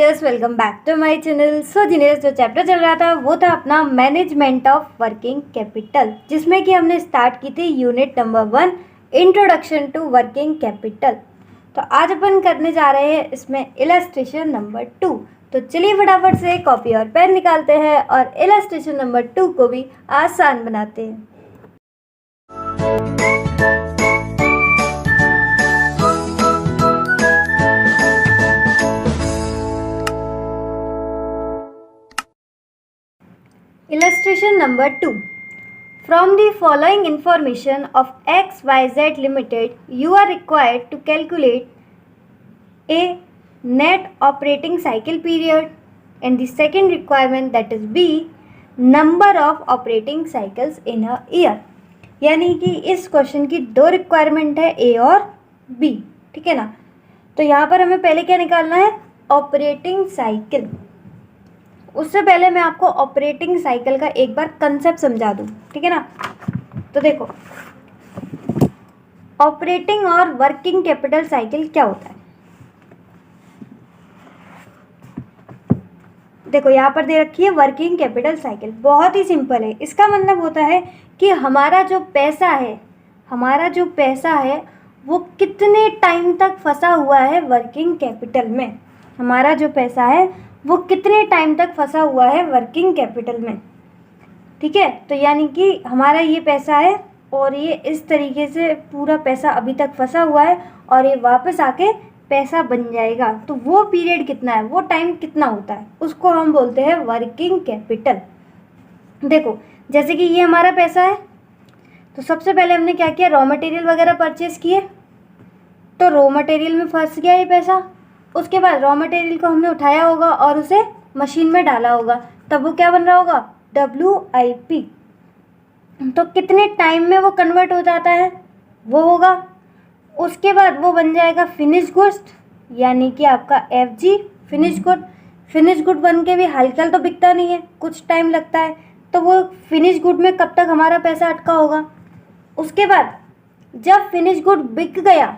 Yes, welcome back to my channel. So जिन्हें जो chapter चल रहा था वो था अपना मैनेजमेंट ऑफ वर्किंग कैपिटल, जिसमें कि हमने स्टार्ट की थी unit number 1 introduction to working capital. तो आज अपन करने जा रहे हैं इसमें इलस्ट्रेशन नंबर 2। तो चलिए फटाफट से कॉपी और पेन निकालते हैं और इलस्ट्रेशन नंबर 2 को भी आसान बनाते हैं। Illustration number 2. From the following information of XYZ Limited, you are required to calculate A. Net operating cycle period, and the second requirement, that is B. Number of operating cycles in a year. यानी कि इस question की दो requirement है, ए और B. ठीक है ना। तो यहाँ पर हमें पहले क्या निकालना है, ऑपरेटिंग साइकिल। उससे पहले मैं आपको ऑपरेटिंग साइकिल का एक बार कंसेप्ट समझा दूं। ठीक है ना। तो देखो, ऑपरेटिंग और वर्किंग कैपिटल साइकिल क्या होता है। देखो यहाँ पर दे रखी है वर्किंग कैपिटल साइकिल, बहुत ही सिंपल है। इसका मतलब होता है कि हमारा जो पैसा है वो कितने टाइम तक फंसा हुआ है वर्किंग कैपिटल में। हमारा जो पैसा है वो कितने टाइम तक फंसा हुआ है वर्किंग कैपिटल में। ठीक है। तो यानी कि हमारा ये पैसा है और ये इस तरीके से पूरा पैसा अभी तक फंसा हुआ है और ये वापस आके पैसा बन जाएगा। तो वो पीरियड कितना है, वो टाइम कितना होता है, उसको हम बोलते हैं वर्किंग कैपिटल। देखो जैसे कि ये हमारा पैसा है, तो सबसे पहले हमने क्या किया, रॉ मटेरियल वगैरह परचेस किए, तो रॉ मटेरियल में फंस गया ये पैसा। उसके बाद रॉ मटेरियल को हमने उठाया होगा और उसे मशीन में डाला होगा, तब वो क्या बन रहा होगा, WIP। तो कितने टाइम में वो कन्वर्ट हो जाता है वो होगा। उसके बाद वो बन जाएगा फिनिश गुड्स, यानी कि आपका FG finish good. Finish good बन के भी हल्का तो बिकता नहीं है, कुछ टाइम लगता है। तो वो फिनिश गुड में कब तक हमारा पैसा अटका होगा। उसके बाद जब फिनिश गुड बिक गया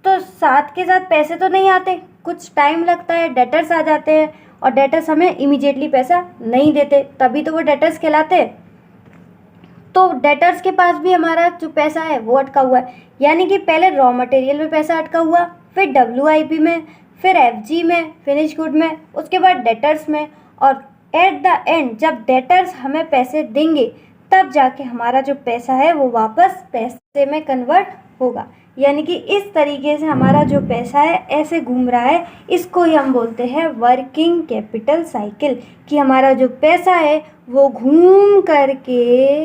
तो साथ के साथ पैसे तो नहीं आते, कुछ टाइम लगता है, डेटर्स आ जाते हैं और डेटर्स हमें इमीडिएटली पैसा नहीं देते, तभी तो वो डेटर्स कहलाते हैं। तो डेटर्स के पास भी हमारा जो पैसा है वो अटका हुआ है। यानी कि पहले रॉ मटेरियल में पैसा अटका हुआ, फिर WIP में, फिर FG में फिनिश गुड में, उसके बाद डेटर्स में, और एट द एंड जब डेटर्स हमें पैसे देंगे तब जाके हमारा जो पैसा है वो वापस पैसे में कन्वर्ट होगा। यानी कि इस तरीके से हमारा जो पैसा है ऐसे घूम रहा है, इसको ही हम बोलते हैं वर्किंग कैपिटल साइकिल। कि हमारा जो पैसा है वो घूम करके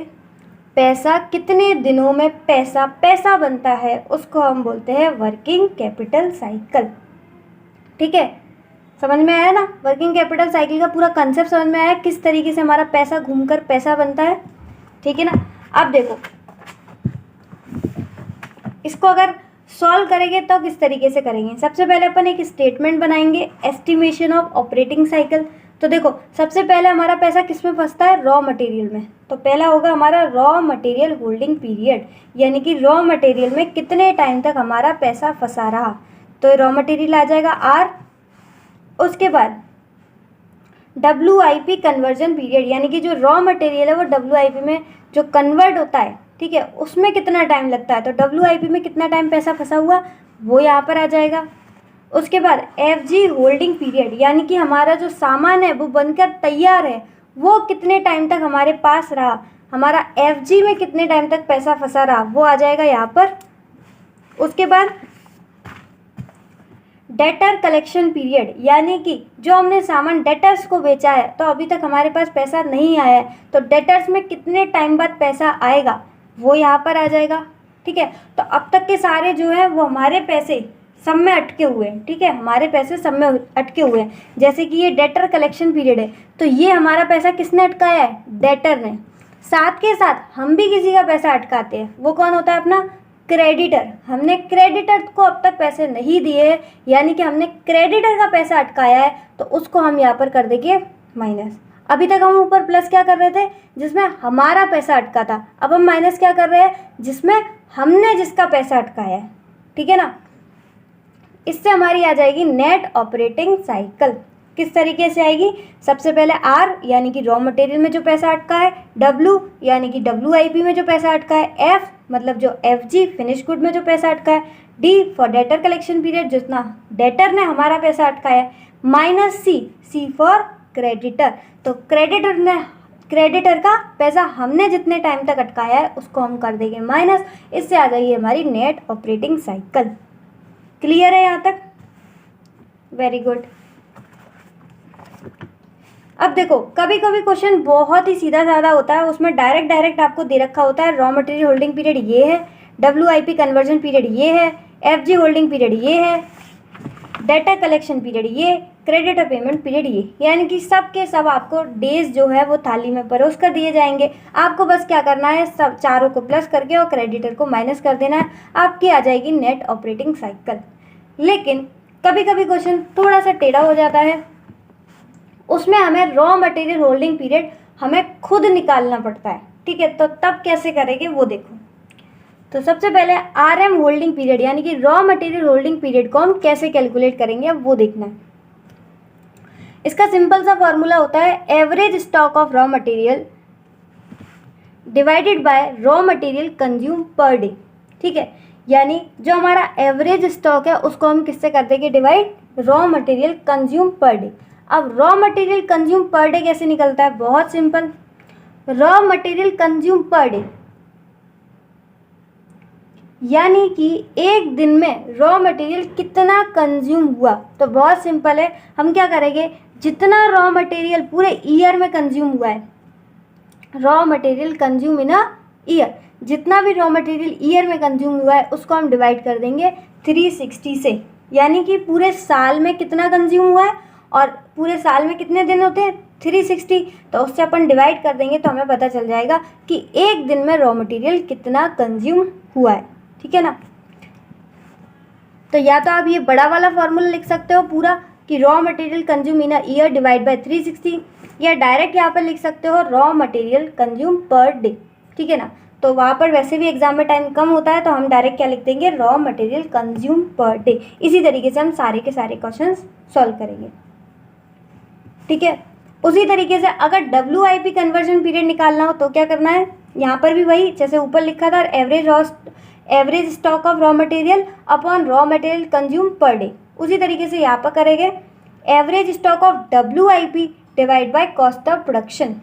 पैसा कितने दिनों में पैसा बनता है, उसको हम बोलते हैं वर्किंग कैपिटल साइकिल। ठीक है, समझ में आया ना। वर्किंग कैपिटल साइकिल का पूरा कंसेप्ट समझ में आया, किस तरीके से हमारा पैसा घूमकर पैसा बनता है। ठीक है ना। अब देखो इसको अगर सॉल्व करेंगे तो किस तरीके से करेंगे। सबसे पहले अपन एक स्टेटमेंट बनाएंगे, एस्टिमेशन ऑफ ऑपरेटिंग साइकिल। तो देखो सबसे पहले हमारा पैसा किस में फंसता है, रॉ मटेरियल में। तो पहला होगा हमारा रॉ मटेरियल होल्डिंग पीरियड, यानी कि रॉ मटेरियल में कितने टाइम तक हमारा पैसा फंसा रहा। तो रॉ मटेरियल आ जाएगा R। उसके बाद WIP कन्वर्जन पीरियड, यानी कि जो रॉ मटेरियल है वो WIP में जो कन्वर्ट होता है, ठीक है, उसमें कितना टाइम लगता है। तो WIP में कितना टाइम पैसा फंसा हुआ वो यहाँ पर आ जाएगा। उसके बाद FG होल्डिंग पीरियड, यानी कि हमारा जो सामान है वो बनकर तैयार है वो कितने टाइम तक हमारे पास रहा, हमारा FG में कितने टाइम तक पैसा फंसा रहा, वो आ जाएगा यहाँ पर। उसके बाद डेटर कलेक्शन पीरियड, यानी कि जो हमने सामान डेटर्स को बेचा है तो अभी तक हमारे पास पैसा नहीं आया है, तो डेटर्स में कितने टाइम बाद पैसा आएगा वो यहाँ पर आ जाएगा। ठीक है। तो अब तक के सारे जो है वो हमारे पैसे सब में अटके हुए हैं। ठीक है, हमारे पैसे सब में अटके हुए हैं। जैसे कि ये डेटर कलेक्शन पीरियड है, तो ये हमारा पैसा किसने अटकाया है, डेटर ने। साथ के साथ हम भी किसी का पैसा अटकाते हैं, वो कौन होता है, अपना क्रेडिटर। हमने क्रेडिटर को अब तक पैसे नहीं दिए, यानी कि हमने क्रेडिटर का पैसा अटकाया है, तो उसको हम यहाँ पर कर देंगे माइनस। अभी तक हम ऊपर प्लस क्या कर रहे थे, जिसमें हमारा पैसा अटका था, अब हम माइनस क्या कर रहे हैं, जिसमें हमने जिसका पैसा अटकाया है। ठीक है ना। इससे हमारी आ जाएगी नेट ऑपरेटिंग साइकिल। किस तरीके से आएगी? सबसे पहले R यानी कि रॉ मटेरियल में जो पैसा अटका है, W यानी कि WIP में जो पैसा अटका है, F मतलब जो FG फिनिश गुड में जो पैसा अटका है, D for debtor collection period जितना डेटर ने हमारा पैसा अटकाया है, माइनस C फॉर क्रेडिटर। तो क्रेडिटर का पैसा हमने जितने टाइम तक अटकाया है उसको हम कर देंगे माइनस। इससे आ जाएगी हमारी नेट ऑपरेटिंग साइकिल। क्लियर है यहाँ तक? Very good. अब देखो कभी कभी क्वेश्चन बहुत ही सीधा साधा होता है, उसमें डायरेक्ट आपको दे रखा होता है रॉ मटेरियल होल्डिंग पीरियड ये है, WIP कन्वर्जन पीरियड ये है, FG होल्डिंग पीरियड ये है, डेटर कलेक्शन पीरियड ये, क्रेडिटर पेमेंट पीरियड ये, यानी कि सब के सब आपको डेज जो है वो थाली में परोस कर दिए जाएंगे। आपको बस क्या करना है, सब चारों को प्लस करके और क्रेडिटर को माइनस कर देना है, आपकी आ जाएगी नेट ऑपरेटिंग साइकिल। लेकिन कभी कभी क्वेश्चन थोड़ा सा टेढ़ा हो जाता है, उसमें हमें रॉ मटेरियल होल्डिंग पीरियड हमें खुद निकालना पड़ता है। ठीक है, तो तब कैसे करेंगे वो देखो। तो सबसे पहले RM होल्डिंग पीरियड यानी कि रॉ मटेरियल होल्डिंग पीरियड को हम कैसे कैलकुलेट करेंगे अब वो देखना है। इसका सिंपल सा फॉर्मूला होता है average stock of raw material divided by raw material consume per day. ठीक है, यानी जो हमारा एवरेज स्टॉक है उसको हम किससे कर देंगे divide, raw material consume per day. अब raw material consume per day कैसे निकलता है, बहुत simple, raw material consume per day यानी कि एक दिन में रॉ मटेरियल कितना कंज्यूम हुआ। तो बहुत सिंपल है, हम क्या करेंगे, जितना रॉ मटेरियल पूरे ईयर में कंज्यूम हुआ है, raw material consume in a year, जितना भी रॉ मटेरियल ईयर में कंज्यूम हुआ है उसको हम डिवाइड कर देंगे 360 से, यानी कि पूरे साल में कितना कंज्यूम हुआ है और पूरे साल में कितने दिन होते हैं 360, तो उससे अपन डिवाइड कर देंगे तो हमें पता चल जाएगा कि एक दिन में रॉ मटेरियल कितना कंज्यूम हुआ है। ठीक है ना, तो या तो आप ये बड़ा वाला फॉर्मूला लिख सकते हो पूरा कि raw material consume in a year divide by 360, या डायरेक्ट यहाँ पर लिख सकते हो raw material consume per day. ठीक है ना, तो वहाँ पर वैसे भी एग्जाम में टाइम कम होता है तो हम डायरेक्ट क्या लिख देंगे, raw material consume per day. इसी तरीके से हम सारे के सारे क्वेश्चन सॉल्व करेंगे। ठीक है, उसी तरीके से अगर WIP कन्वर्जन पीरियड निकालना हो तो क्या करना है, यहाँ पर भी वही जैसे ऊपर लिखा था average stock of raw material upon raw material consume per day, उसी तरीके से यहाँ पर करेंगे average stock of WIP divide by cost of production.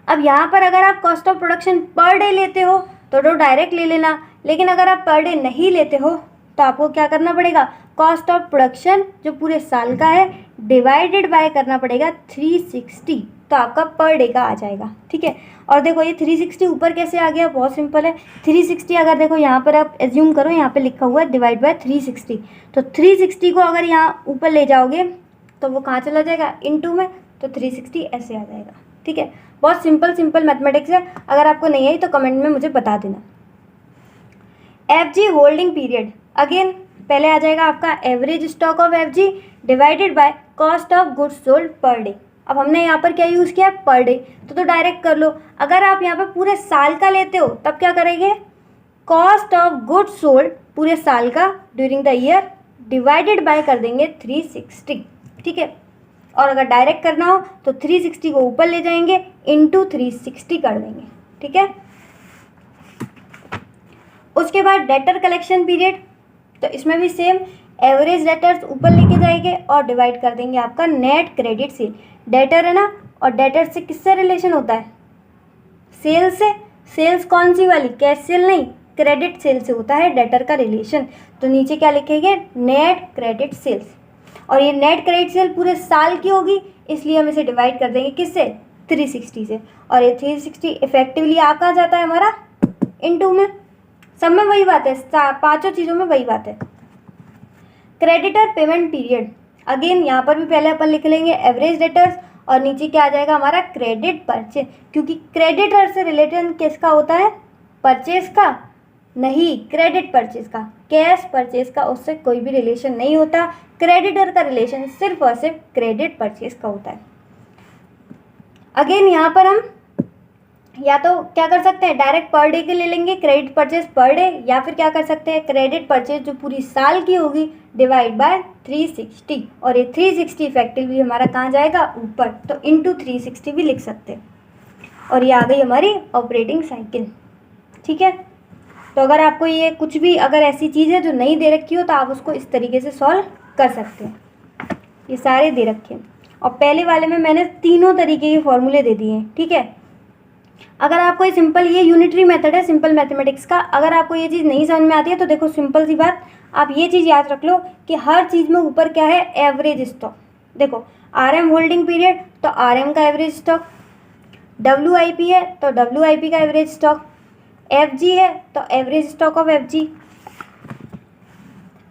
अब यहाँ पर अगर आप cost of production per day लेते हो तो डायरेक्ट ले लेना, लेकिन अगर आप पर डे नहीं लेते हो तो आपको क्या करना पड़ेगा, कॉस्ट ऑफ प्रोडक्शन जो पूरे साल का है डिवाइडेड बाय करना पड़ेगा 360, तो आपका पर डे का आ जाएगा। ठीक है, और देखो ये 360 ऊपर कैसे आ गया, बहुत सिंपल है। 360 अगर देखो यहाँ पर आप एज्यूम करो, यहाँ पे लिखा हुआ है डिवाइड बाय 360, तो 360 को अगर यहाँ ऊपर ले जाओगे तो वो कहाँ चला जाएगा, इनटू में, तो 360 ऐसे आ जाएगा। ठीक है, बहुत सिंपल मैथमेटिक्स है, अगर आपको नहीं आई तो कमेंट में मुझे बता देना। FG होल्डिंग पीरियड, अगेन पहले आ जाएगा आपका average stock of FG divided by cost of goods sold पर डे। अब हमने यहाँ पर क्या यूज़ किया है, पर डे, तो डायरेक्ट कर लो। अगर आप यहाँ पर पूरे साल का लेते हो तब क्या करेंगे, कॉस्ट ऑफ गुड्स सोल्ड पूरे साल का during the year divided by कर देंगे 360। ठीक है, और अगर डायरेक्ट करना हो तो 360 को ऊपर ले जाएंगे इंटू 360 कर देंगे। ठीक है, उसके बाद डेटर कलेक्शन पीरियड, तो इसमें भी सेम एवरेज डेटर्स ऊपर लेके जाएंगे और डिवाइड कर देंगे आपका नेट क्रेडिट सेल। डेटर है ना, और डेटर से किससे रिलेशन होता है, सेल से। सेल्स कौन सी वाली, कैश सेल नहीं, क्रेडिट सेल से होता है डेटर का रिलेशन। तो नीचे क्या लिखेंगे, नेट क्रेडिट सेल्स, और ये नेट क्रेडिट सेल पूरे साल की होगी इसलिए हम इसे डिवाइड कर देंगे किससे, 360 से, और ये 360 इफेक्टिवली आ कहाँ जाता है हमारा, इनटू में। सब में वही बात है, पांचों चीज़ों में वही बात है। क्रेडिटर पेमेंट पीरियड, अगेन यहाँ पर भी पहले अपन लिख लेंगे एवरेज डेटर्स और नीचे क्या आ जाएगा हमारा क्रेडिट परचेज, क्योंकि क्रेडिटर से रिलेटेड किसका होता है, परचेज का नहीं, क्रेडिट परचेज का। कैश परचेज का उससे कोई भी रिलेशन नहीं होता, क्रेडिटर का रिलेशन सिर्फ और सिर्फ क्रेडिट परचेज का होता है। अगेन यहाँ पर हम या तो क्या कर सकते हैं, डायरेक्ट पर डे के ले लेंगे, क्रेडिट परचेज पर डे, या फिर क्या कर सकते हैं, क्रेडिट परचेज जो पूरी साल की होगी डिवाइड बाय 360, और ये 360 इफेक्टिवली हमारा कहाँ जाएगा, ऊपर, तो इंटू 360 भी लिख सकते हैं। और ये आ गई हमारी ऑपरेटिंग साइकिल। ठीक है, तो अगर आपको ये कुछ भी अगर ऐसी चीज़ है जो नहीं दे रखी हो तो आप उसको इस तरीके से सॉल्व कर सकते हैं। ये सारे दे रखे हैं, और पहले वाले में मैंने तीनों तरीके के फॉर्मूले दे दिए हैं। ठीक है, अगर आपको ये सिंपल, ये यूनिटरी मेथड है सिंपल मैथमेटिक्स का, अगर आपको ये चीज़ नहीं समझ में आती है तो देखो सिंपल सी बात, आप ये चीज़ याद रख लो कि हर चीज़ में ऊपर क्या है, एवरेज स्टॉक। देखो RM होल्डिंग पीरियड तो RM का एवरेज स्टॉक, WIP है तो WIP का एवरेज स्टॉक, FG है तो average stock of FG,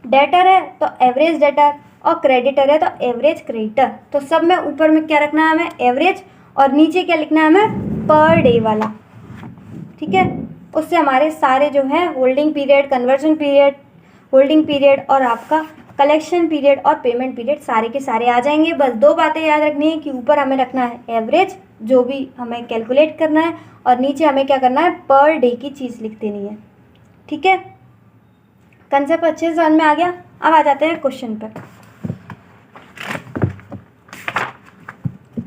debtor है तो एवरेज डेटर, और क्रेडिटर है तो एवरेज क्रेडिटर। तो सब में ऊपर में क्या रखना है हमें, एवरेज, और नीचे क्या लिखना है हमें, पर डे वाला। ठीक है, उससे हमारे सारे जो हैं holding period, conversion period, holding period और आपका कलेक्शन पीरियड और पेमेंट पीरियड सारे के सारे आ जाएंगे। बस दो बातें याद रखनी है कि ऊपर हमें रखना है एवरेज जो भी हमें कैलकुलेट करना है, और नीचे हमें क्या करना है, पर डे की चीज़ लिख देनी है। ठीक है, कंसेप्ट अच्छे से समझ में आ गया। अब आ जाते हैं क्वेश्चन पर।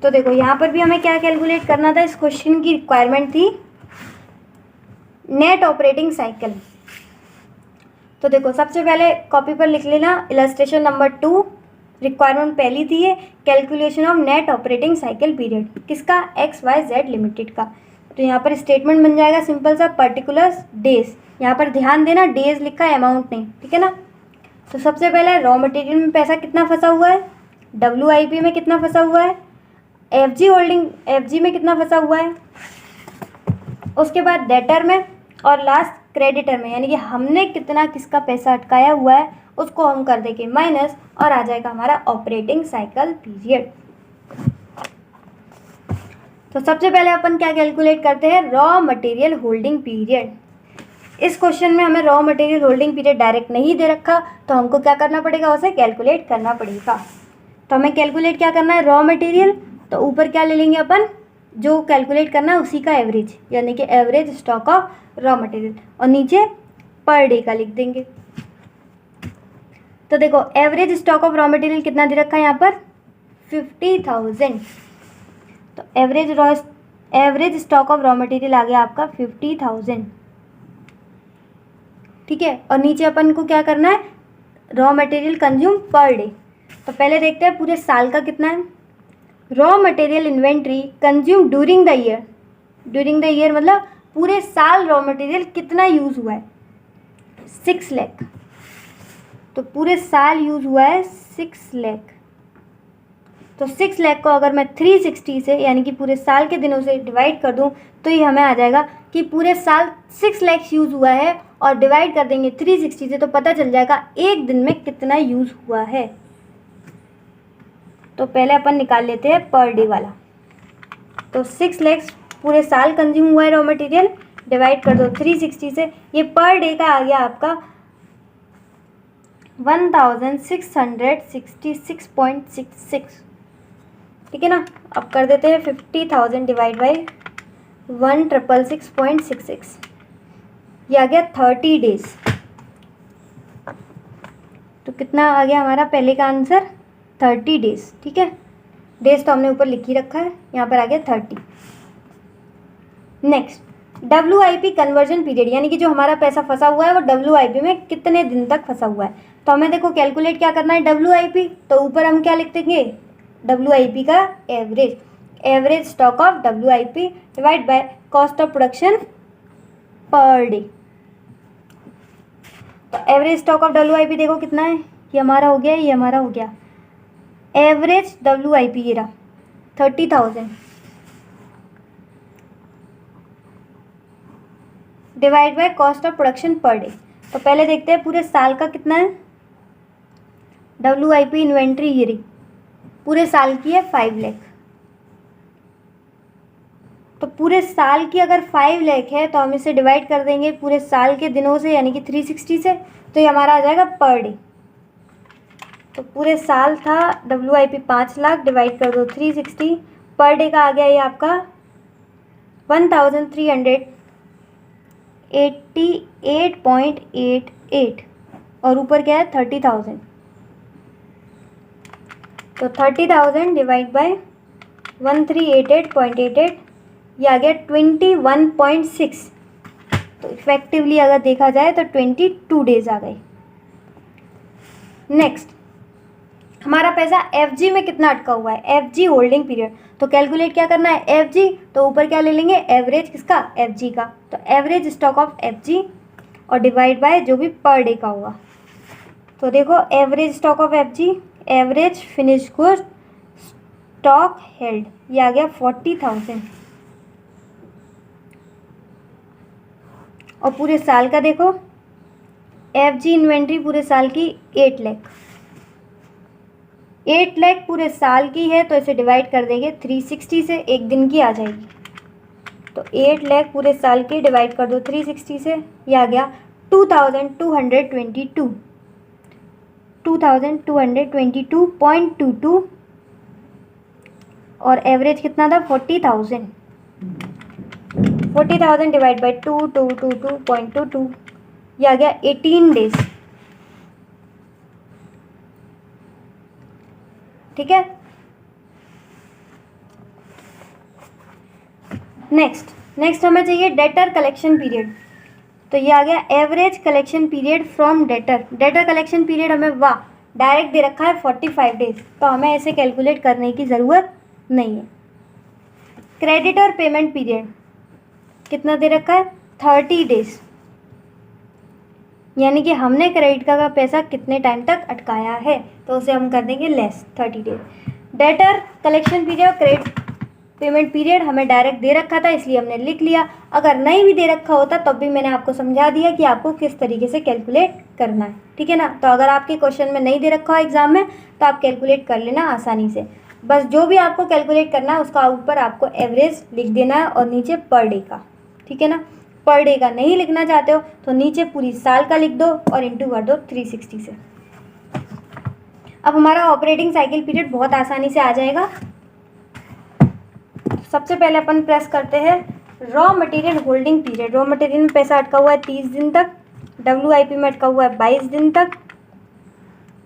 तो देखो यहाँ पर भी हमें क्या कैलकुलेट करना था, इस क्वेश्चन की रिक्वायरमेंट थी नेट ऑपरेटिंग साइकिल। तो देखो सबसे पहले कॉपी पर लिख लेना, इलस्ट्रेशन नंबर 2, रिक्वायरमेंट पहली थी ये, calculation of net operating cycle period, किसका, XYZ लिमिटेड का। तो यहाँ पर स्टेटमेंट बन जाएगा सिंपल सा, पर्टिकुलर डेज, यहाँ पर ध्यान देना डेज लिखा है, अमाउंट नहीं। ठीक है ना, तो सबसे पहले रॉ मटेरियल में पैसा कितना फंसा हुआ है, WIP में कितना फंसा हुआ है, FG में कितना फंसा हुआ है, उसके बाद डेटर में, और लास्ट क्रेडिटर में, यानी कि हमने कितना किसका पैसा अटकाया हुआ है उसको हम कर देंगे माइनस, और आ जाएगा हमारा ऑपरेटिंग साइकिल पीरियड। तो सबसे पहले अपन क्या कैलकुलेट करते हैं, रॉ मटेरियल होल्डिंग पीरियड। इस क्वेश्चन में हमें raw material holding period direct नहीं दे रखा, तो हमको क्या करना पड़ेगा, उसे कैलकुलेट करना पड़ेगा। तो हमें कैलकुलेट क्या करना है, रॉ मटेरियल, तो ऊपर क्या ले लेंगे अपन, जो कैलकुलेट करना है उसी का एवरेज, यानी कि average stock of raw material, और नीचे पर डे का लिख देंगे। तो देखो average stock of raw material कितना दे रखा है यहाँ पर, 50,000। तो average stock of raw material आ गया आपका 50,000। ठीक है, और नीचे अपन को क्या करना है, raw material consume per day. तो पहले देखते हैं पूरे साल का कितना है, raw material inventory consume during the year, during the year मतलब पूरे साल रॉ मटेरियल कितना यूज़ हुआ है, 6 लाख। तो पूरे साल यूज़ हुआ है 6 लाख। तो 6 लाख को अगर मैं 360 से यानी कि पूरे साल के दिनों से डिवाइड कर दूं तो ये हमें आ जाएगा कि पूरे साल 6 लाख यूज़ हुआ है, और डिवाइड कर देंगे 360 से तो पता चल जाएगा एक दिन में कितना यूज़ हुआ है। तो पहले अपन निकाल लेते हैं पर डे वाला। तो 6 लाख पूरे साल कंज्यूम हुआ है रॉ मटेरियल, डिवाइड कर दो 360 से, ये पर डे का आ गया आपका 1666.66। ठीक है ना, अब कर देते हैं 50,000 डिवाइड बाई 1,666, ये आ गया 30 डेज। तो कितना आ गया हमारा पहले का आंसर, 30 डेज। ठीक है, डेज तो हमने ऊपर लिख ही रखा है, यहाँ पर आ गया 30। नेक्स्ट WIP कन्वर्जन पीरियड, यानी कि जो हमारा पैसा फंसा हुआ है वो WIP में कितने दिन तक फंसा हुआ है। तो हमें देखो कैलकुलेट क्या करना है, WIP, तो ऊपर हम क्या लिख देंगे, WIP का average, average stock of WIP divide by cost of production per day. तो एवरेज स्टॉक ऑफ WIP देखो कितना है, ये हमारा हो गया, ये हमारा हो गया एवरेज WIP, ये रहा 30,000 divide by cost of production per day. तो पहले देखते हैं पूरे साल का कितना है, WIP इन्वेंट्री ये रही, पूरे साल की है 5 लाख। तो पूरे साल की अगर 5 लाख है तो हम इसे डिवाइड कर देंगे पूरे साल के दिनों से, यानी कि 360 से, तो ये हमारा आ जाएगा पर डे। तो पूरे साल था WIP 5 लाख, डिवाइड कर दो 360, पर डे का आ गया ये आपका 1388.88 और ऊपर क्या है 30,000, तो 30,000 डिवाइड बाय 1388.88 ये आ गया 21.6। तो इफेक्टिवली अगर देखा जाए तो 22 डेज आ गए। नेक्स्ट, हमारा पैसा FG में कितना अटका हुआ है, FG होल्डिंग पीरियड। तो कैलकुलेट क्या करना है, FG, तो ऊपर क्या ले लेंगे, एवरेज किसका, FG का। तो एवरेज स्टॉक ऑफ FG और डिवाइड बाय जो भी पर डे का होगा। तो देखो average stock of FG, average finish goods stock held, ये आ गया 40,000। और पूरे साल का देखो, FG इन्वेंट्री पूरे साल की 8 लाख, 8 लाख पूरे साल की है, तो इसे डिवाइड कर देंगे 360 से, एक दिन की आ जाएगी। तो 8 लाख पूरे साल की डिवाइड कर दो 360 से, ये आ गया 2222.22 और एवरेज कितना था 40,000। 40,000 डिवाइड बाई 2222.22, ये आ गया 18 डेज। ठीक है। नेक्स्ट हमें चाहिए डेटर कलेक्शन पीरियड। तो ये आ गया average collection period from debtor collection period हमें वाह डायरेक्ट दे रखा है 45 डेज, तो हमें ऐसे कैलकुलेट करने की ज़रूरत नहीं है। क्रेडिटर पेमेंट पीरियड कितना दे रखा है 30 डेज, यानी कि हमने क्रेडिट का पैसा कितने टाइम तक अटकाया है, तो उसे हम कर देंगे less 30 days. Debtor collection period और क्रेडिट पेमेंट पीरियड हमें डायरेक्ट दे रखा था, इसलिए हमने लिख लिया। अगर नहीं भी दे रखा होता तब भी मैंने आपको समझा दिया कि आपको किस तरीके से कैलकुलेट करना है, ठीक है ना। तो अगर आपके क्वेश्चन में नहीं दे रखा हो एग्जाम में तो आप कैलकुलेट कर लेना आसानी से। बस जो भी आपको कैलकुलेट करना है उसका ऊपर आपको एवरेज लिख देना है और नीचे पर डे का, ठीक है ना। पर डे का नहीं लिखना चाहते हो तो नीचे पूरी साल का लिख दो और इंटू कर दो 360 से। अब हमारा ऑपरेटिंग साइकिल पीरियड बहुत आसानी से आ जाएगा। सबसे पहले अपन प्रेस करते हैं raw material holding period. Raw material में पैसा अटका हुआ है 30 दिन तक, WIP में अटका हुआ है 22 दिन तक,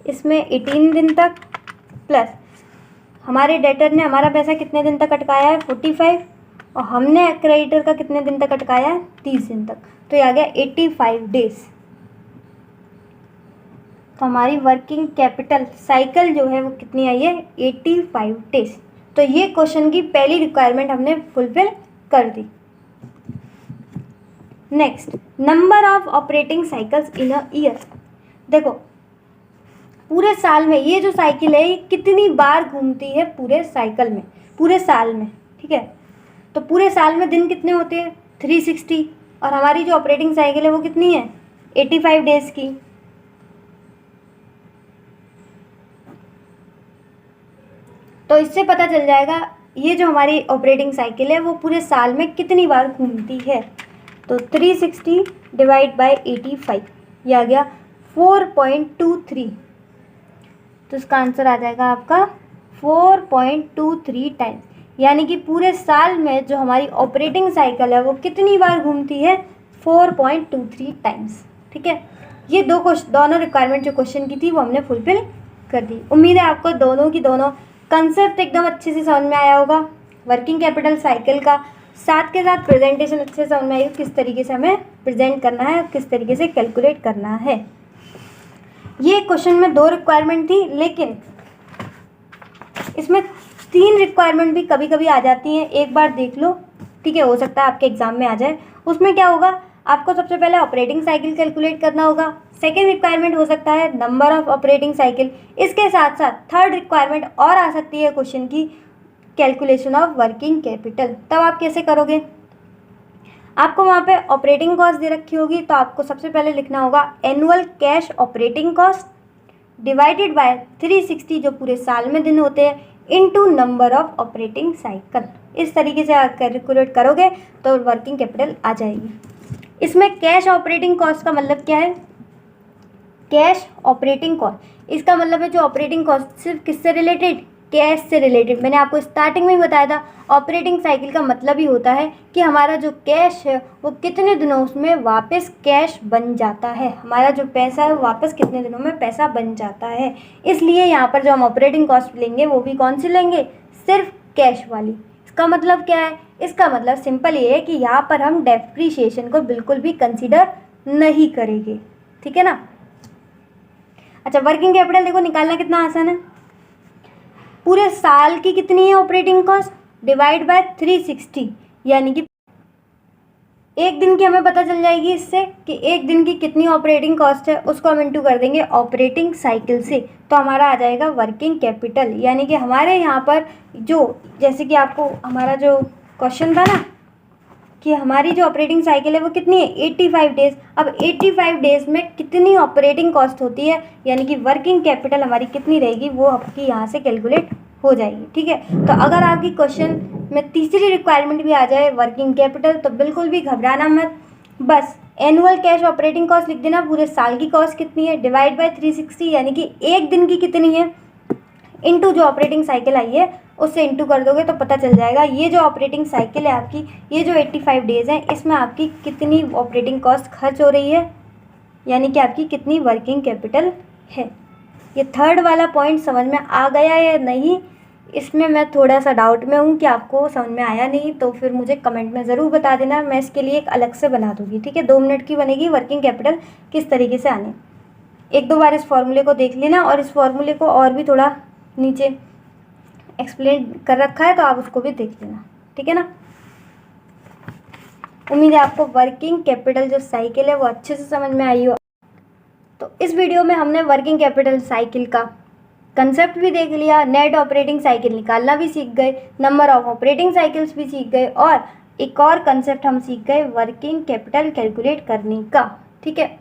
इसमें 18 दिन तक, प्लस हमारे डेटर ने हमारा पैसा कितने दिन तक अटकाया है 45, और हमने क्रेडिटर का कितने दिन तक अटकाया है 30 दिन तक, तो ये आ गया 85 डेज। तो हमारी वर्किंग कैपिटल साइकिल जो है वो कितनी आई है 85 डेज। तो ये क्वेश्चन की पहली रिक्वायरमेंट हमने फुलफिल कर दी। Next, number of operating cycles in a year. देखो पूरे साल में ये जो साइकिल है ये कितनी बार घूमती है पूरे साइकिल में, पूरे साल में, ठीक है। तो पूरे साल में दिन कितने होते हैं 360, और हमारी जो ऑपरेटिंग साइकिल है वो कितनी है 85 डेज की। तो इससे पता चल जाएगा ये जो हमारी ऑपरेटिंग साइकिल है वो पूरे साल में कितनी बार घूमती है। तो 360 डिवाइड बाय 85, ये आ गया 4.23। तो इसका आंसर आ जाएगा आपका 4.23 टाइम्स, यानी कि पूरे साल में जो हमारी ऑपरेटिंग साइकिल है वो कितनी बार घूमती है 4.23 टाइम्स, ठीक है। ये दोनों रिक्वायरमेंट जो क्वेश्चन की थी वो हमने फुलफिल कर दी। उम्मीद है आपको दोनों की दोनों कंसेप्ट एकदम अच्छे से समझ में आया होगा वर्किंग कैपिटल साइकिल का, साथ के साथ प्रेजेंटेशन अच्छे से समझ में आई, किस तरीके से हमें प्रेजेंट करना है, किस तरीके से कैलकुलेट करना है। ये क्वेश्चन में 2 रिक्वायरमेंट थी, लेकिन इसमें 3 रिक्वायरमेंट भी कभी कभी आ जाती हैं। एक बार देख लो, ठीक है, हो सकता है आपके एग्जाम में आ जाए। उसमें क्या होगा, आपको सबसे पहले ऑपरेटिंग साइकिल कैलकुलेट करना होगा। सेकेंड रिक्वायरमेंट हो सकता है नंबर ऑफ ऑपरेटिंग साइकिल। इसके साथ साथ थर्ड रिक्वायरमेंट और आ सकती है क्वेश्चन की, कैलकुलेशन ऑफ वर्किंग कैपिटल। तब आप कैसे करोगे, आपको वहाँ पे ऑपरेटिंग कॉस्ट दे रखी होगी, तो आपको सबसे पहले लिखना होगा annual cash operating cost divided by 360 जो पूरे साल में दिन होते हैं, into number of operating cycle. इस तरीके से आप कैलकुलेट करोगे तो वर्किंग कैपिटल आ जाएगी। इसमें कैश ऑपरेटिंग कॉस्ट का मतलब क्या है, कैश ऑपरेटिंग कॉस्ट इसका मतलब है जो ऑपरेटिंग कॉस्ट सिर्फ किससे रिलेटेड, कैश से रिलेटेड। मैंने आपको स्टार्टिंग में ही बताया था, ऑपरेटिंग साइकिल का मतलब ही होता है कि हमारा जो कैश है वो कितने दिनों में वापस कैश बन जाता है, हमारा जो पैसा है वो वापस कितने दिनों में पैसा बन जाता है। इसलिए यहाँ पर जो हम ऑपरेटिंग कॉस्ट लेंगे वो भी कौन सी लेंगे, सिर्फ कैश वाली। इसका मतलब क्या है, इसका मतलब सिंपल ये है कि यहाँ पर हम डेप्रीशिएशन को बिल्कुल भी कंसीडर नहीं करेंगे, ठीक है ना। अच्छा, वर्किंग कैपिटल देखो निकालना कितना आसान है। पूरे साल की कितनी है ऑपरेटिंग कॉस्ट, डिवाइड बाय 360, यानी कि एक दिन की हमें पता चल जाएगी इससे कि एक दिन की कितनी ऑपरेटिंग कॉस्ट है, उसको हम इंटू कर देंगे ऑपरेटिंग साइकिल से, तो हमारा आ जाएगा वर्किंग कैपिटल। यानी कि हमारे यहाँ पर जो, जैसे कि आपको हमारा जो क्वेश्चन था ना कि हमारी जो ऑपरेटिंग साइकिल है वो कितनी है, 85 डेज। अब 85 डेज में कितनी ऑपरेटिंग कॉस्ट होती है, यानी कि वर्किंग कैपिटल हमारी कितनी रहेगी, वो आपकी यहाँ से कैलकुलेट हो जाएगी, ठीक है। तो अगर आपकी क्वेश्चन में तीसरी रिक्वायरमेंट भी आ जाए वर्किंग कैपिटल, तो बिल्कुल भी घबराना मत, बस एनुअल कैश ऑपरेटिंग कॉस्ट लिख देना, पूरे साल की कॉस्ट कितनी है, डिवाइड बाय 360, यानी कि एक दिन की कितनी है, इनटू जो ऑपरेटिंग साइकिल आई है उससे इंटू कर दोगे तो पता चल जाएगा ये जो ऑपरेटिंग साइकिल है आपकी, ये जो 85 डेज़ हैं, इसमें आपकी कितनी ऑपरेटिंग कॉस्ट खर्च हो रही है, यानी कि आपकी कितनी वर्किंग कैपिटल है। ये थर्ड वाला पॉइंट समझ में आ गया या नहीं, इसमें मैं थोड़ा सा डाउट में हूँ कि आपको समझ में आया नहीं, तो फिर मुझे कमेंट में ज़रूर बता देना, मैं इसके लिए एक अलग से बना दूँगी, ठीक है। 2 मिनट की बनेगी वर्किंग कैपिटल किस तरीके से आने। 1-2 बार इस फॉर्मूले को देख लेना, और इस फॉर्मूले को और भी थोड़ा नीचे एक्सप्लेन कर रखा है तो आप उसको भी देख लेना, ठीक है ना। उम्मीद है आपको वर्किंग कैपिटल जो साइकिल है वो अच्छे से समझ में आई हो। तो इस वीडियो में हमने वर्किंग कैपिटल साइकिल का कंसेप्ट भी देख लिया, नेट ऑपरेटिंग साइकिल निकालना भी सीख गए, नंबर ऑफ ऑपरेटिंग साइकिल्स भी सीख गए, और एक और कंसेप्ट हम सीख गए वर्किंग कैपिटल कैलकुलेट करने का, ठीक है।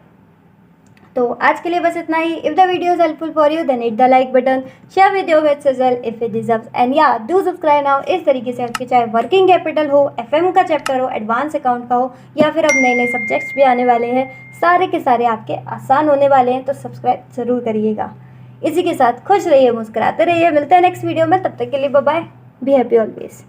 तो आज के लिए बस इतना ही। If the video is helpful for you then hit the like button, share with your friends as well if it deserves, and या डू सब्सक्राइब नाउ। इस तरीके से आपके चाहे वर्किंग कैपिटल हो, एफएम का चैप्टर हो, एडवांस अकाउंट का हो, या फिर अब नए नए सब्जेक्ट्स भी आने वाले हैं, सारे के सारे आपके आसान होने वाले हैं, तो सब्सक्राइब ज़रूर करिएगा। इसी के साथ खुश रहिए, मुस्कुराते रहिए, मिलते हैं नेक्स्ट वीडियो में, तब तक के लिए bye bye, be happy always.